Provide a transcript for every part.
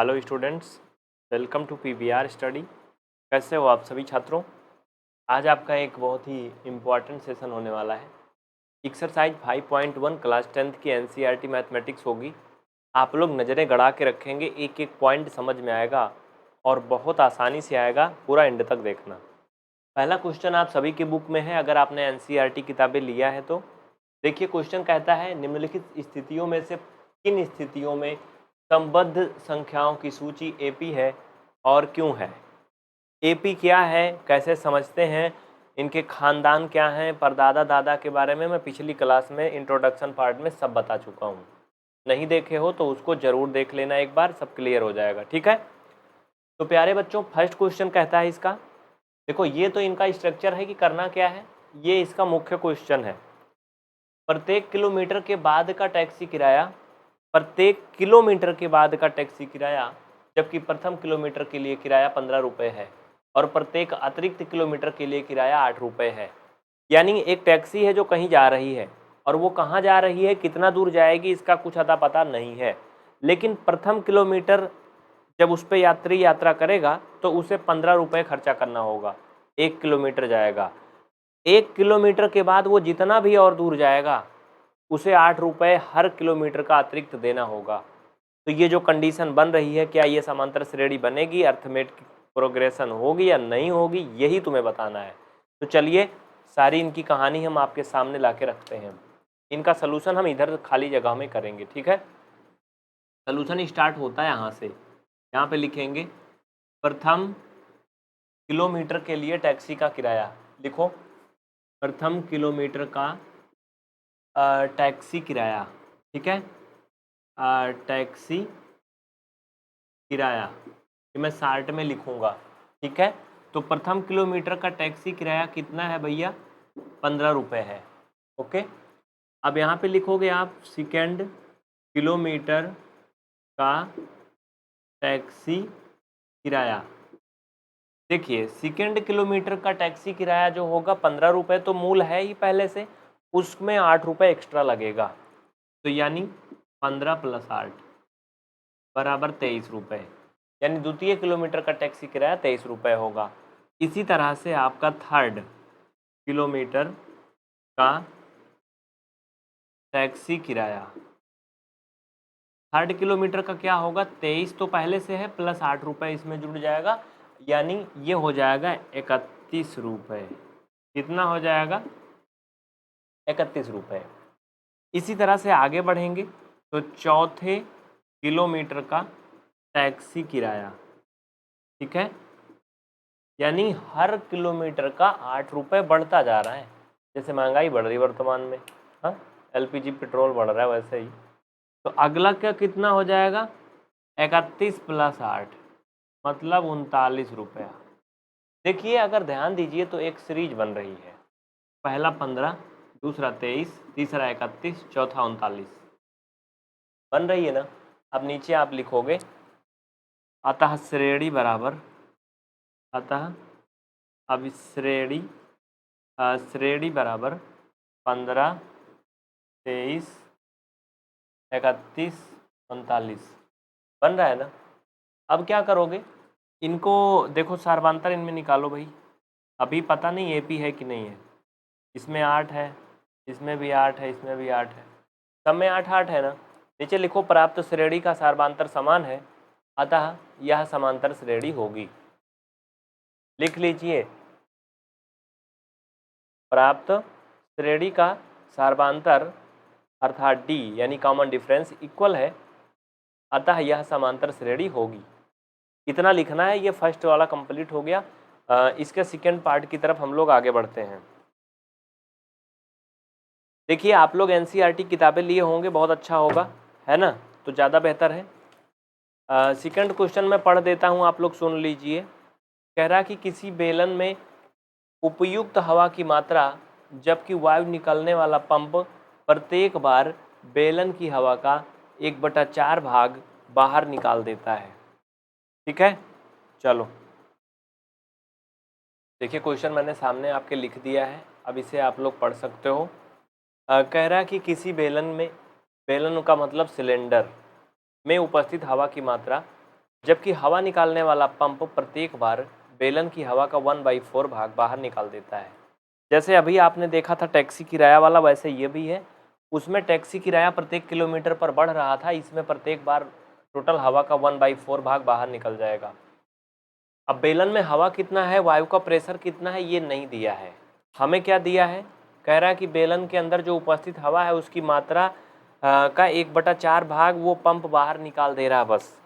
Hello students, welcome to PVR study. कैसे हो आप सभी छात्रों? आज आपका एक बहुत ही इम्पॉर्टेंट सेशन होने वाला है। एक्सरसाइज 5.1 क्लास 10th की एनसीईआरटी मैथमेटिक्स होगी। आप लोग नज़रें गड़ा के रखेंगे, एक एक पॉइंट समझ में आएगा और बहुत आसानी से आएगा। पूरा एंड तक देखना। पहला क्वेश्चन आप सभी की बुक में है, अगर आपने एनसीईआरटी किताबें लिया है तो देखिए। क्वेश्चन कहता है निम्नलिखित स्थितियों में से किन स्थितियों में संबद्ध संख्याओं की सूची एपी है और क्यों है। एपी क्या है, कैसे समझते हैं, इनके खानदान क्या हैं, परदादा दादा के बारे में मैं पिछली क्लास में इंट्रोडक्शन पार्ट में सब बता चुका हूँ। नहीं देखे हो तो उसको ज़रूर देख लेना, एक बार सब क्लियर हो जाएगा। ठीक है, तो प्यारे बच्चों फर्स्ट क्वेश्चन कहता है इसका, देखो ये तो इनका स्ट्रक्चर है कि करना क्या है, ये इसका मुख्य क्वेश्चन है। प्रत्येक किलोमीटर के बाद का टैक्सी किराया, प्रत्येक किलोमीटर के बाद का टैक्सी किराया, जबकि प्रथम किलोमीटर के लिए किराया 15 रुपये है और प्रत्येक अतिरिक्त किलोमीटर के लिए किराया 8 रुपये है। यानी एक टैक्सी है जो कहीं जा रही है और वो कहाँ जा रही है, कितना दूर जाएगी, इसका कुछ अता पता नहीं है। लेकिन प्रथम किलोमीटर जब उस पर यात्री यात्रा करेगा तो उसे 15 रुपये खर्चा करना होगा, 1 किलोमीटर जाएगा। 1 किलोमीटर के बाद वो जितना भी और दूर जाएगा उसे 8 रुपये हर किलोमीटर का अतिरिक्त देना होगा। तो ये जो कंडीशन बन रही है, क्या ये समांतर श्रेणी बनेगी, अर्थमेटिक प्रोग्रेशन होगी या नहीं होगी, यही तुम्हें बताना है। तो चलिए सारी इनकी कहानी हम आपके सामने ला के रखते हैं। इनका सलूशन हम इधर खाली जगह में करेंगे। ठीक है, सलूशन स्टार्ट होता है यहाँ से। यहाँ पे लिखेंगे प्रथम किलोमीटर के लिए टैक्सी का किराया। लिखो प्रथम किलोमीटर का टैक्सी किराया। ठीक है, टैक्सी किराया ये मैं शार्ट में लिखूंगा। ठीक है, तो प्रथम किलोमीटर का टैक्सी किराया कितना है भैया, 15 रुपये है। ओके, अब यहाँ पे लिखोगे आप सेकेंड किलोमीटर का टैक्सी किराया। देखिए सेकेंड किलोमीटर का टैक्सी किराया जो होगा 15 रुपये तो मूल है ही पहले से, उसमें 8 रुपये एक्स्ट्रा लगेगा। तो यानी 15 + 8 बराबर 23 रुपये, यानी द्वितीय किलोमीटर का टैक्सी किराया 23 रुपये होगा। इसी तरह से आपका थर्ड किलोमीटर का टैक्सी किराया, थर्ड किलोमीटर का क्या होगा, 23 तो पहले से है प्लस 8 रुपये इसमें जुड़ जाएगा, यानी ये हो जाएगा 31 रुपये। कितना हो जाएगा, 31 रुपये। इसी तरह से आगे बढ़ेंगे तो चौथे किलोमीटर का टैक्सी किराया। ठीक है, यानी हर किलोमीटर का 8 रुपये बढ़ता जा रहा है, जैसे महंगाई बढ़ रही है वर्तमान में। हाँ, एलपीजी पेट्रोल बढ़ रहा है वैसे ही। तो अगला क्या कितना हो जाएगा, 31 + 8 मतलब 39 रुपया। देखिए अगर ध्यान दीजिए तो एक सीरीज बन रही है, पहला 15, दूसरा 23, तीसरा 31, चौथा 39 बन रही है ना। अब नीचे आप लिखोगे अतः श्रेणी बराबर, अतः अब श्रेणी बराबर 15, 23, 31, 39 बन रहा है ना। अब क्या करोगे, इनको देखो सार्वंतर इनमें निकालो भाई। अभी पता नहीं एपी है कि नहीं है, इसमें 8 है, इसमें भी 8 है, इसमें भी 8 है, सब में 8 8 है ना। नीचे लिखो प्राप्त श्रेणी का सार्वंतर समान है, अतः यह समांतर श्रेणी होगी। लिख लीजिए प्राप्त श्रेणी का सार्वंतर अर्थात डी यानी कॉमन डिफरेंस इक्वल है, अतः यह समांतर श्रेणी होगी। इतना लिखना है, ये फर्स्ट वाला कंप्लीट हो गया। इसके सेकेंड पार्ट की तरफ हम लोग आगे बढ़ते हैं। देखिए आप लोग एनसीईआरटी किताबें लिए होंगे, बहुत अच्छा होगा, है ना, तो ज़्यादा बेहतर है। सेकंड क्वेश्चन मैं पढ़ देता हूँ, आप लोग सुन लीजिए। कह रहा कि किसी बेलन में उपयुक्त हवा की मात्रा, जबकि वायु निकलने वाला पंप प्रत्येक बार बेलन की हवा का 1/4 भाग बाहर निकाल देता है। ठीक है, चलो देखिए क्वेश्चन मैंने सामने आपके लिख दिया है, अब इसे आप लोग पढ़ सकते हो। कह रहा कि किसी बेलन में, बेलन का मतलब सिलेंडर में उपस्थित हवा की मात्रा जबकि हवा निकालने वाला पंप प्रत्येक बार बेलन की हवा का 1/4 भाग बाहर निकाल देता है। जैसे अभी आपने देखा था टैक्सी किराया वाला, वैसे ये भी है। उसमें टैक्सी किराया प्रत्येक किलोमीटर पर बढ़ रहा था, इसमें प्रत्येक बार टोटल हवा का 1/4 भाग बाहर निकल जाएगा। अब बेलन में हवा कितना है, वायु का प्रेशर कितना है, ये नहीं दिया है। हमें क्या दिया है, कह रहा है कि बेलन के अंदर जो उपस्थित हवा है उसकी मात्रा का 1/4 भाग वो पंप बाहर निकाल दे रहा है बस।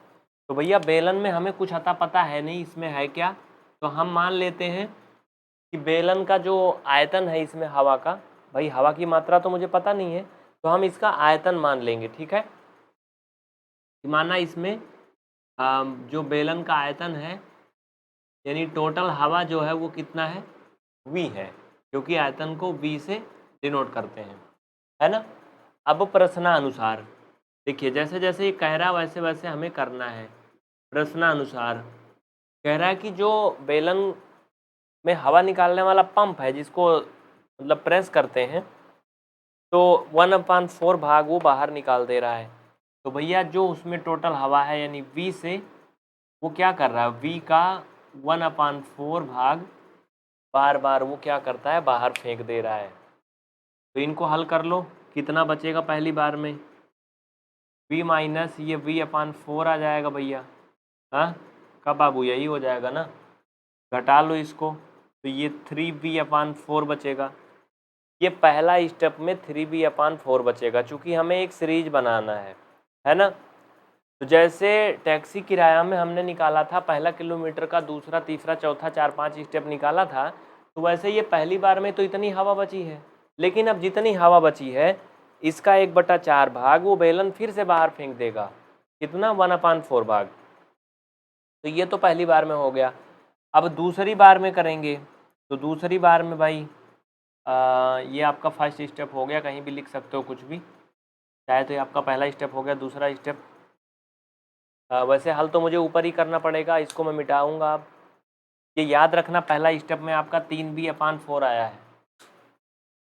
तो भैया बेलन में हमें कुछ अता पता है नहीं, इसमें है क्या, तो हम मान लेते हैं कि बेलन का जो आयतन है इसमें हवा का, भाई हवा की मात्रा तो मुझे पता नहीं है, तो हम इसका आयतन मान लेंगे। ठीक है, माना इसमें जो बेलन का आयतन है यानी टोटल हवा जो है वो कितना है, v है, क्योंकि आयतन को v से डिनोट करते हैं, है ना। अब प्रश्नानुसार देखिए, जैसे जैसे ये कह रहा है वैसे वैसे हमें करना है। प्रश्नानुसार कह रहा है कि जो बेलन में हवा निकालने वाला पंप है जिसको मतलब प्रेस करते हैं, तो 1/4 भाग वो बाहर निकाल दे रहा है। तो भैया जो उसमें टोटल हवा है यानी v से वो क्या कर रहा है, v का 1/4 भाग बार बार वो क्या करता है, बाहर फेंक दे रहा है। तो इनको हल कर लो, कितना बचेगा पहली बार में, v माइनस ये v/4 आ जाएगा भैया। हाँ कब बाबू, यही हो जाएगा ना, घटा लो इसको, तो ये 3v/4 बचेगा। ये पहला स्टेप में 3v/4 बचेगा, चूँकि हमें एक सीरीज बनाना है ना। तो जैसे टैक्सी किराया में हमने निकाला था पहला किलोमीटर का, दूसरा, तीसरा, चौथा, 4-5 स्टेप निकाला था, तो वैसे ये पहली बार में तो इतनी हवा बची है, लेकिन अब जितनी हवा बची है इसका 1/4 भाग वो बेलन फिर से बाहर फेंक देगा, कितना, 1/4 भाग। तो ये तो पहली बार में हो गया। अब दूसरी बार में करेंगे, तो दूसरी बार में भाई ये आपका फर्स्ट स्टेप हो गया, कहीं भी लिख सकते हो कुछ भी, चाहे तो ये आपका पहला स्टेप हो गया। दूसरा स्टेप वैसे हल तो मुझे ऊपर ही करना पड़ेगा, इसको मैं मिटाऊंगा। अब ये याद रखना, पहला स्टेप में आपका 3v/4 आया है,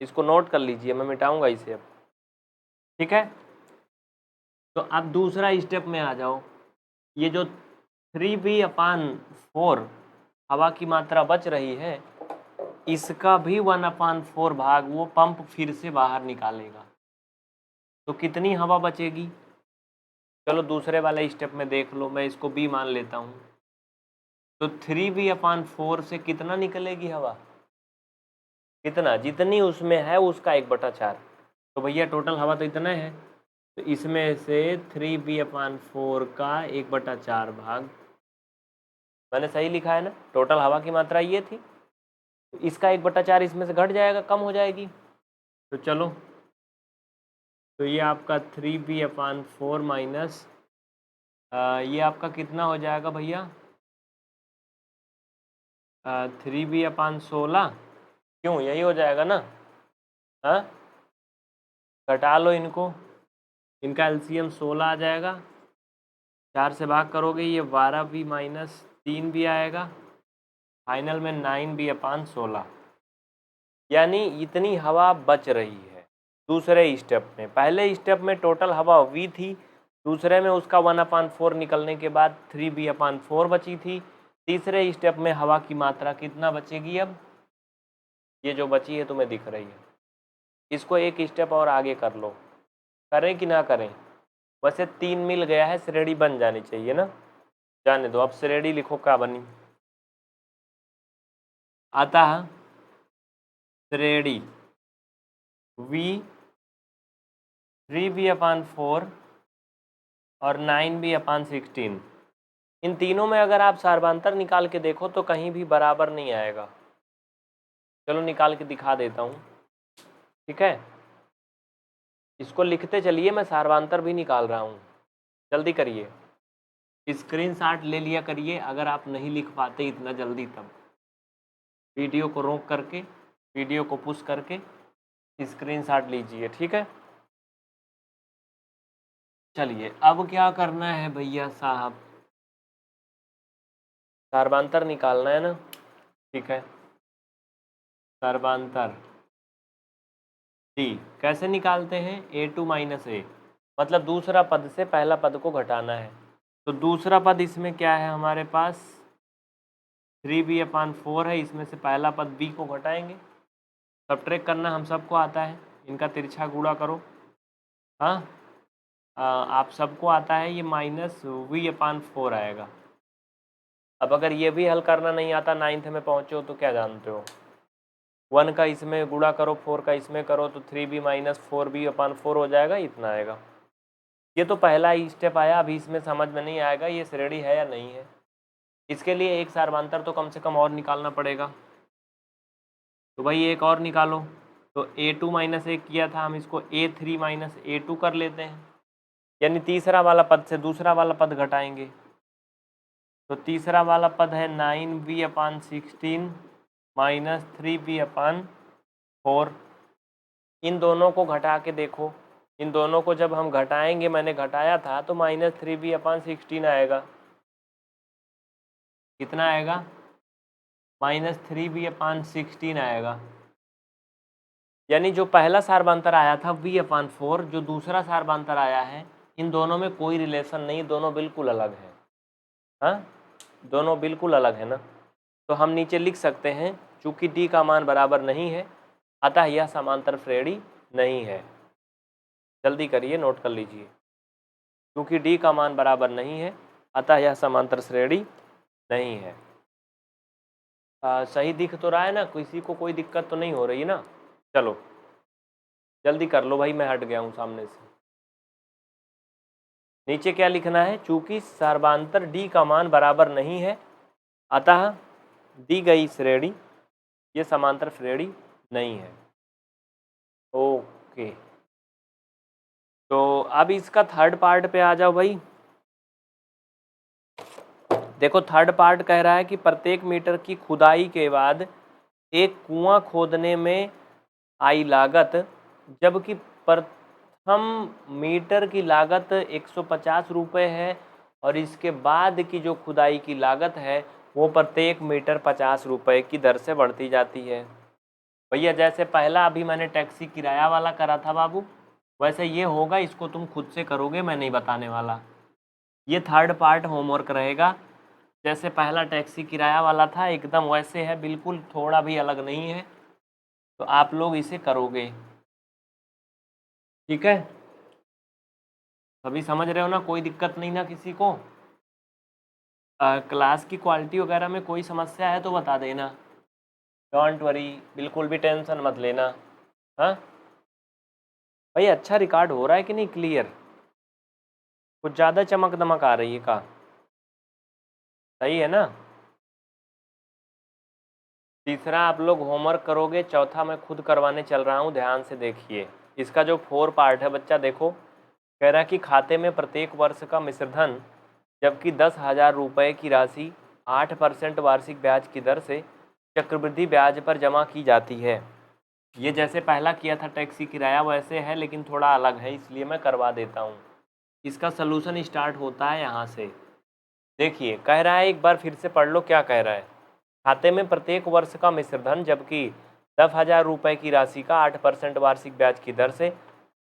इसको नोट कर लीजिए, मैं मिटाऊंगा इसे अब। ठीक है, तो अब दूसरा स्टेप में आ जाओ। ये जो 3v/4 हवा की मात्रा बच रही है, इसका भी 1/4 भाग वो पंप फिर से बाहर निकालेगा। तो कितनी हवा बचेगी, चलो दूसरे वाले स्टेप में देख लो, मैं इसको b मान लेता हूँ। तो 3v/4 से कितना निकलेगी हवा, कितना, जितनी उसमें है उसका 1/4। तो भैया टोटल हवा तो इतना है, तो इसमें से 3v/4 का 1/4 भाग, मैंने सही लिखा है ना, टोटल हवा की मात्रा ये थी, तो इसका 1/4 इसमें से घट जाएगा, कम हो जाएगी। तो चलो, तो ये आपका 3v/4 माइनस ये आपका कितना हो जाएगा भैया, 3v/16, क्यों, यही हो जाएगा ना। हाँ घटा लो इनको, इनका एलसीएम 16 आ जाएगा, 4 से भाग करोगे ये 12v माइनस 3 भी आएगा, फाइनल में 9v/16, यानी इतनी हवा बच रही है दूसरे स्टेप में। पहले स्टेप में टोटल हवा v थी, दूसरे में उसका 1/4 निकलने के बाद 3v/4 बची थी, तीसरे स्टेप में हवा की मात्रा कितना बचेगी, अब ये जो बची है तुम्हें दिख रही है। इसको एक स्टेप और आगे कर लो, करें कि ना करें, वैसे 3 मिल गया है, श्रेणी बन जानी चाहिए ना, जाने दो। अब श्रेणी लिखो क्या बनी, अतः श्रेणी v 3v/4 और 9v/16, इन तीनों में अगर आप सार्वधांतर निकाल के देखो तो कहीं भी बराबर नहीं आएगा। चलो निकाल के दिखा देता हूँ, ठीक है, इसको लिखते चलिए, मैं सार्वधांतर भी निकाल रहा हूँ, जल्दी करिए, स्क्रीनशॉट ले लिया करिए अगर आप नहीं लिख पाते इतना जल्दी, तब वीडियो को रोक करके, वीडियो को पुश करके स्क्रीनशॉट लीजिए, ठीक है। चलिए अब क्या करना है भैया साहब, सार्वधांतर निकालना है ना, ठीक है। सार्वधांतर डी कैसे निकालते हैं, a2 - a, मतलब दूसरा पद से पहला पद को घटाना है। तो दूसरा पद इसमें क्या है हमारे पास 3b/4 है, इसमें से पहला पद b को घटाएंगे, सब्ट्रैक्ट करना हम सबको आता है, इनका तिरछा गुणा करो। हाँ, आप सबको आता है, ये -v/4 आएगा। अब अगर ये भी हल करना नहीं आता, 9th में पहुँचे हो तो क्या जानते हो, 1 का इसमें गुणा करो, 4 का इसमें करो, तो 3b - 4b/4 हो जाएगा, इतना आएगा। ये तो पहला ही स्टेप आया, अभी इसमें समझ में नहीं आएगा ये श्रेणी है या नहीं है। इसके लिए एक सार्वधातर तो कम से कम और निकालना पड़ेगा, तो भाई एक और निकालो। तो a2 - 1 किया था, हम इसको a3 - a2 कर लेते हैं, यानी तीसरा वाला पद से दूसरा वाला पद घटाएंगे। तो तीसरा वाला पद है 9b/16 - 3b/4। इन दोनों को घटा के देखो, इन दोनों को जब हम घटाएंगे, मैंने घटाया था, तो -3b/16 आएगा। कितना आएगा? -3b/16 आएगा। यानी जो पहला सार्वधातर आया था v/4, जो दूसरा सार्वधातर आया है, इन दोनों में कोई रिलेशन नहीं, दोनों बिल्कुल अलग हैं। हाँ, दोनों बिल्कुल अलग है ना। तो हम नीचे लिख सकते हैं, चूंकि d का मान बराबर नहीं है, अतः यह समांतर श्रेणी नहीं है। जल्दी करिए, नोट कर लीजिए, क्योंकि d का मान बराबर नहीं है, अतः यह समांतर श्रेणी नहीं है। सही दिख तो रहा है ना, किसी को कोई दिक्कत तो नहीं हो रही है ना? चलो जल्दी कर लो भाई, मैं हट गया हूँ सामने से। नीचे क्या लिखना है? चूंकि सार्वधातर d का मान बराबर नहीं है, अतः दी गई श्रेणी ये समांतर श्रेणी नहीं है। ओके, तो अब इसका थर्ड पार्ट पे आ जाओ भाई। देखो थर्ड पार्ट कह रहा है कि प्रत्येक मीटर की खुदाई के बाद एक कुआं खोदने में आई लागत, जबकि प्रथम मीटर की लागत 150 रुपये है, और इसके बाद की जो खुदाई की लागत है वो प्रत्येक मीटर 50 रुपये की दर से बढ़ती जाती है। भैया जैसे पहला अभी मैंने टैक्सी किराया वाला करा था बाबू, वैसे ये होगा, इसको तुम खुद से करोगे, मैं नहीं बताने वाला। ये थर्ड पार्ट होमवर्क रहेगा। जैसे पहला टैक्सी किराया वाला था एकदम वैसे है, बिल्कुल थोड़ा भी अलग नहीं है, तो आप लोग इसे करोगे, ठीक है? अभी समझ रहे हो ना, कोई दिक्कत नहीं ना किसी को? क्लास की क्वालिटी वगैरह में कोई समस्या है तो बता देना, डोंट वरी, बिल्कुल भी टेंशन मत लेना। हाँ भाई, अच्छा रिकॉर्ड हो रहा है कि नहीं? क्लियर? कुछ ज़्यादा चमक दमक आ रही है का? सही है ना? तीसरा आप लोग होमवर्क करोगे, चौथा मैं खुद करवाने चल रहा हूँ, ध्यान से देखिए। इसका जो 4 पार्ट है बच्चा, देखो कह रहा है कि खाते में प्रत्येक वर्ष का मिश्रधन, जबकि 10,000 रुपये की राशि 8% वार्षिक ब्याज की दर से चक्रवृद्धि ब्याज पर जमा की जाती है। ये जैसे पहला किया था टैक्सी किराया वैसे है, लेकिन थोड़ा अलग है, इसलिए मैं करवा देता हूँ। इसका सलूशन स्टार्ट होता है यहाँ से। देखिए कह रहा है, एक बार फिर से पढ़ लो क्या कह रहा है। खाते में प्रत्येक वर्ष का मिश्रधन, जबकि 10,000 रुपये की राशि का 8% वार्षिक ब्याज की दर से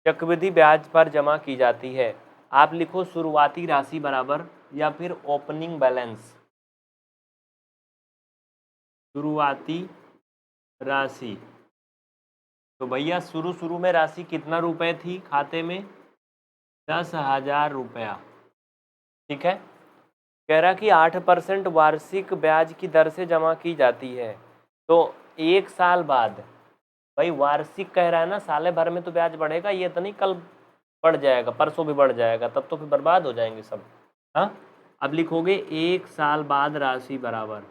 चक्रवृद्धि ब्याज पर जमा की जाती है। आप लिखो शुरुआती राशि बराबर, या फिर ओपनिंग बैलेंस। शुरुआती राशि, तो भैया शुरू में राशि कितना रुपए थी खाते में? 10,000 रुपया, ठीक है। कह रहा कि 8% वार्षिक ब्याज की दर से जमा की जाती है, तो एक साल बाद, भाई वार्षिक कह रहा है ना, साले भर में तो ब्याज बढ़ेगा, ये तो नहीं कल बढ़ जाएगा, परसों भी बढ़ जाएगा, तब तो फिर बर्बाद हो जाएंगे सब। हाँ, अब लिखोगे एक साल बाद राशि बराबर,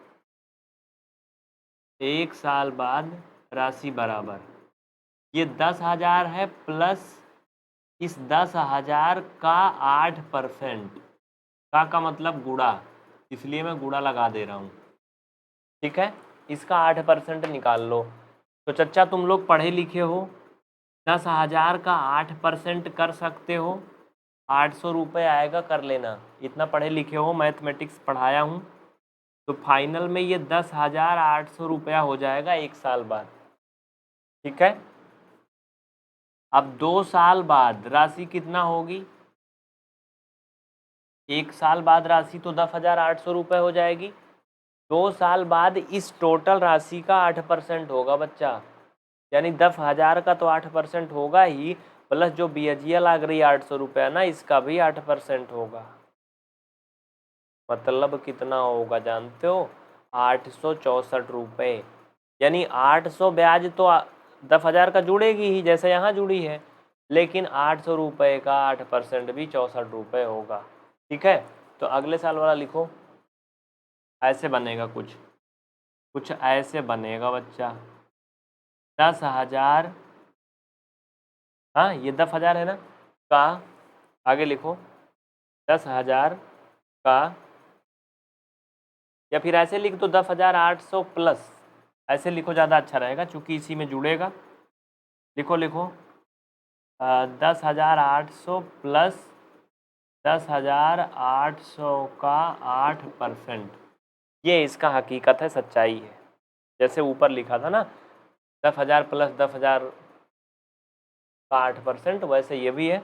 एक साल बाद राशि बराबर, ये 10,000 है प्लस इस 10,000 का 8%, का मतलब गुणा, इसलिए मैं गुणा लगा दे रहा हूँ, ठीक है। इसका 8% निकाल लो। तो चच्चा तुम लोग पढ़े लिखे हो, 10,000 का 8% कर सकते हो, 800 रुपये आएगा, कर लेना। इतना पढ़े लिखे हो, मैथमेटिक्स पढ़ाया हूँ, तो फाइनल में ये 10,800 रुपया हो जाएगा एक साल बाद, ठीक है। अब 2 साल बाद राशि कितना होगी? 1 साल बाद राशि तो 10,800 रुपये हो जाएगी। 2 साल बाद इस टोटल राशि का 8% होगा बच्चा, यानी 10,000 का तो 8% होगा ही, प्लस जो ब्याजिया लग रही है 800 रुपये ना, इसका भी 8% होगा। मतलब कितना होगा जानते हो? 864 रुपये। यानी 800 ब्याज तो 10,000 का जुड़ेगी ही, जैसे यहाँ जुड़ी है, लेकिन 800 रुपये का 8% भी 64 रुपये होगा। ठीक है, तो अगले साल वाला लिखो। ऐसे बनेगा, कुछ ऐसे बनेगा बच्चा। 10,000, हाँ ये 10,000 है ना, का आगे लिखो 10,000 का, या फिर ऐसे लिख दो 10,800 प्लस, ऐसे लिखो ज़्यादा अच्छा रहेगा क्योंकि इसी में जुड़ेगा। लिखो 10,800 प्लस 10,800 का 8%, ये इसका हकीकत है, सच्चाई है। जैसे ऊपर लिखा था ना 10,000 प्लस 10,000 का 8%, वैसे ये भी है।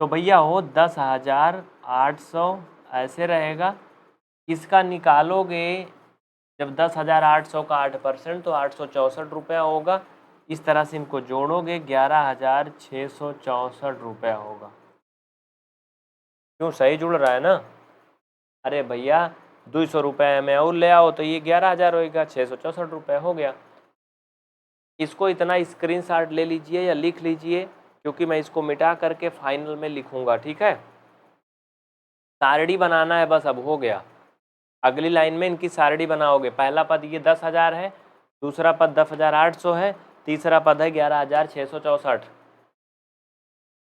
तो भैया हो 10,800 ऐसे रहेगा, इसका निकालोगे जब 10,800 का 8% तो 864 रुपया होगा। इस तरह से इनको जोड़ोगे 11,664 रुपया होगा। क्यों, सही जुड़ रहा है ना? अरे भैया 200 रुपये में और ले आओ तो ये 11,000 होएगा, 664 रुपये हो गया। इसको इतना स्क्रीनशॉट ले लीजिए या लिख लीजिए, क्योंकि मैं इसको मिटा करके फाइनल में लिखूंगा। ठीक है, सारणी बनाना है बस, अब हो गया। अगली लाइन में इनकी सारणी बनाओगे। पहला पद ये 10,000 है, दूसरा पद 10,800 है, तीसरा पद है 11,664।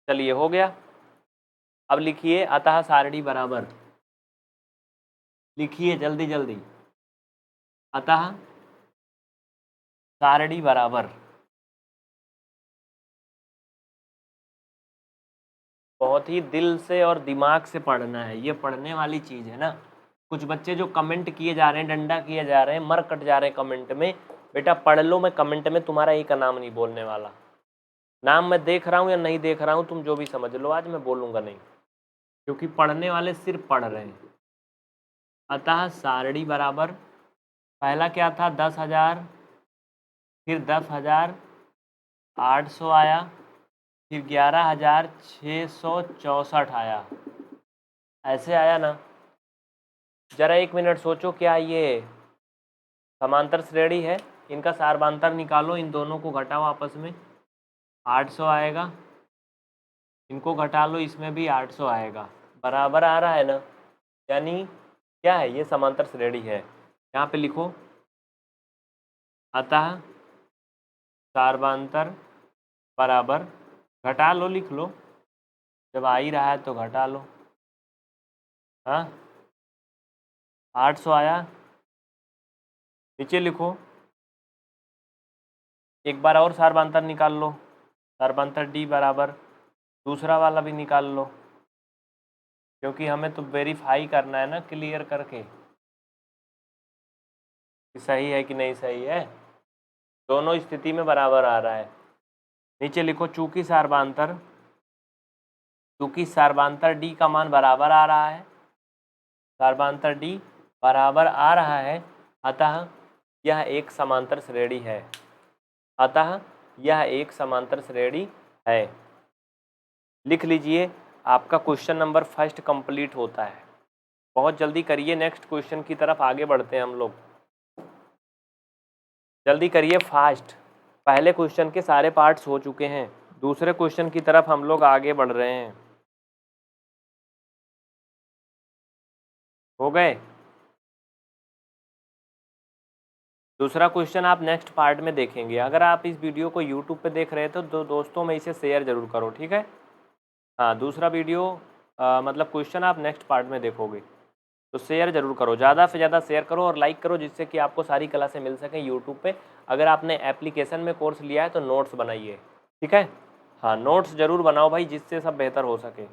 चलिए हो गया। अब लिखिए अतः सारणी बराबर, लिखिए जल्दी जल्दी। अतः सारणी बराबर, बहुत ही दिल से और दिमाग से पढ़ना है, ये पढ़ने वाली चीज़ है ना। कुछ बच्चे जो कमेंट किए जा रहे हैं, डंडा किए जा रहे हैं, मर कट जा रहे हैं कमेंट में, बेटा पढ़ लो। मैं कमेंट में तुम्हारा एक नाम नहीं बोलने वाला। नाम मैं देख रहा हूँ या नहीं देख रहा हूँ तुम जो भी समझ लो, आज मैं बोलूँगा नहीं, क्योंकि पढ़ने वाले सिर्फ पढ़ रहे हैं। अतः सारणी बराबर, पहला क्या था 10,000, फिर 10,800 आया, फिर 11,664 आया, ऐसे आया ना। जरा एक मिनट सोचो, क्या ये समांतर श्रेणी है? इनका सार्वधातर निकालो, इन दोनों को घटाओ आपस में, 800 आएगा, इनको घटा लो, इसमें भी 800 आएगा, बराबर आ रहा है ना। यानी क्या है, ये समांतर श्रेणी है। यहाँ पे लिखो अतः सार्वधातर बराबर, घटा लो, लिख लो, जब आ ही रहा है तो घटा लो। हाँ 800 आया, नीचे लिखो, एक बार और सार्वधातर निकाल लो, सार्वधातर डी बराबर, दूसरा वाला भी निकाल लो, क्योंकि हमें तो वेरीफाई करना है ना, क्लियर करके कि सही है कि नहीं सही है। दोनों स्थिति में बराबर आ रहा है। नीचे लिखो चूंकि सार्वधातर डी का मान बराबर आ रहा है, सार्वधातर डी बराबर आ रहा है, अतः यह एक समांतर श्रेणी है। अतः यह एक समांतर श्रेणी है। लिख लीजिए, आपका क्वेश्चन नंबर फर्स्ट कंप्लीट होता है। बहुत जल्दी करिए, नेक्स्ट क्वेश्चन की तरफ आगे बढ़ते हैं हम लोग। जल्दी करिए, फास्ट। पहले क्वेश्चन के सारे पार्ट्स हो चुके हैं, दूसरे क्वेश्चन की तरफ हम लोग आगे बढ़ रहे हैं। हो गए? दूसरा क्वेश्चन आप नेक्स्ट पार्ट में देखेंगे। अगर आप इस वीडियो को यूट्यूब पे देख रहे हैं तो दोस्तों में इसे शेयर ज़रूर करो, ठीक है। हाँ, दूसरा वीडियो मतलब क्वेश्चन आप नेक्स्ट पार्ट में देखोगे, तो शेयर ज़रूर करो, ज़्यादा से ज़्यादा शेयर करो और लाइक करो, जिससे कि आपको सारी क्लासें मिल सकें यूट्यूब पे। अगर आपने एप्लीकेशन में कोर्स लिया है तो नोट्स बनाइए, ठीक है। हाँ, नोट्स ज़रूर बनाओ भाई, जिससे सब बेहतर हो सके।